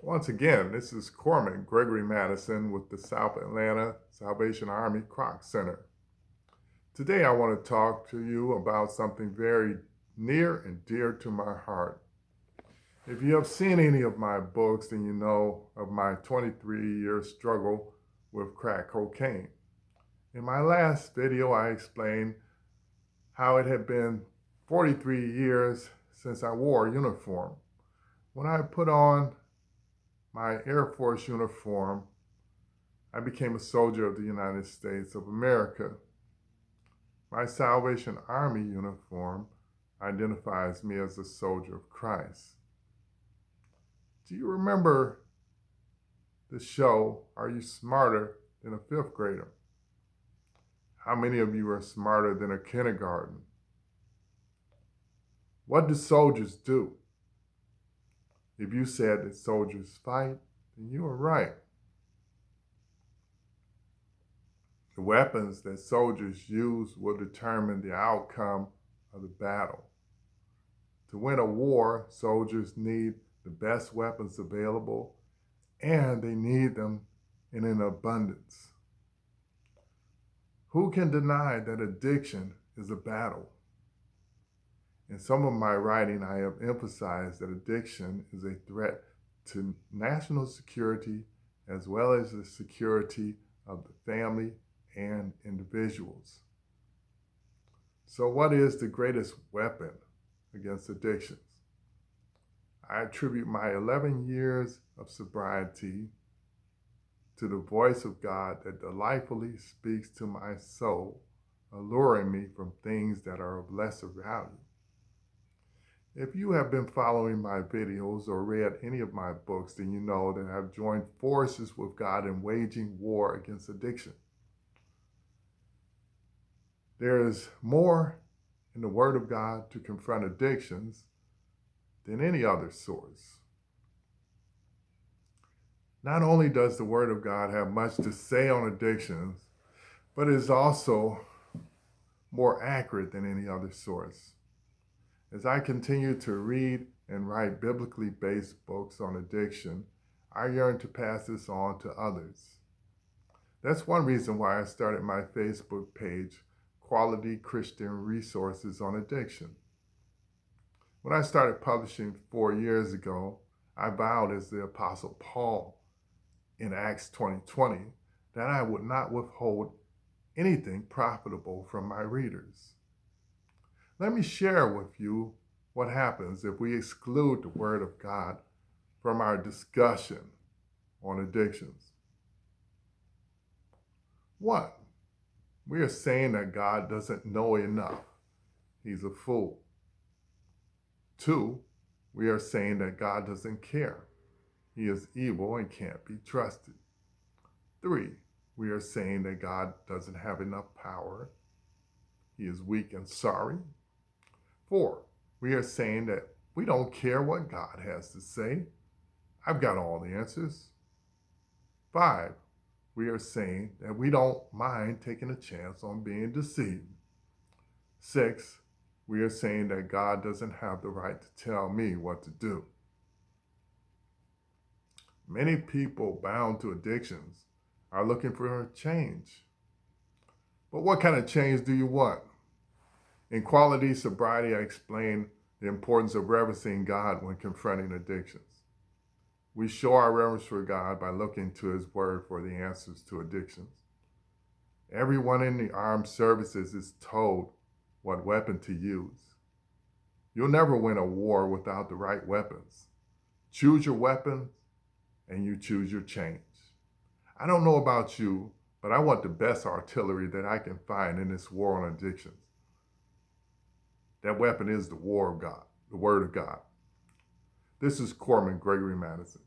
Once again, this is Corman Gregory Madison with the South Atlanta Salvation Army Kroc Center. Today, I want to talk to you about something very near and dear to my heart. If you have seen any of my books, then you know of my 23-year struggle with crack cocaine. In my last video, I explained how it had been 43 years since I wore a uniform. When I put on my Air Force uniform, I became a soldier of the United States of America. My Salvation Army uniform identifies me as a soldier of Christ. Do you remember the show, Are You Smarter Than a Fifth Grader? How many of you are smarter than a kindergarten? What do soldiers do? If you said that soldiers fight, then you are right. The weapons that soldiers use will determine the outcome of the battle. To win a war, soldiers need the best weapons available, and they need them in an abundance. Who can deny that addiction is a battle? In some of my writing, I have emphasized that addiction is a threat to national security as well as the security of the family and individuals. So, what is the greatest weapon against addictions? I attribute my 11 years of sobriety to the voice of God that delightfully speaks to my soul, alluring me from things that are of lesser value. If you have been following my videos or read any of my books, then you know that I've joined forces with God in waging war against addiction. There is more in the Word of God to confront addictions than any other source. Not only does the Word of God have much to say on addictions, but it is also more accurate than any other source. As I continue to read and write biblically based books on addiction, I yearn to pass this on to others. That's one reason why I started my Facebook page, Quality Christian Resources on Addiction. When I started publishing 4 years ago, I vowed as the Apostle Paul in Acts 20:20 that I would not withhold anything profitable from my readers. Let me share with you what happens if we exclude the Word of God from our discussion on addictions. 1. We are saying that God doesn't know enough. He's a fool. 2. We are saying that God doesn't care. He is evil and can't be trusted. 3. We are saying that God doesn't have enough power. He is weak and sorry. 4. We are saying that we don't care what God has to say. I've got all the answers. 5. We are saying that we don't mind taking a chance on being deceived. 6. We are saying that God doesn't have the right to tell me what to do. Many people bound to addictions are looking for a change. But what kind of change do you want? In Quality Sobriety, I explain the importance of reverencing God when confronting addictions. We show our reverence for God by looking to His Word for the answers to addictions. Everyone in the armed services is told what weapon to use. You'll never win a war without the right weapons. Choose your weapons and you choose your change. I don't know about you, but I want the best artillery that I can find in this war on addictions. That weapon is the war of God, the Word of God. This is Corman Gregory Madison.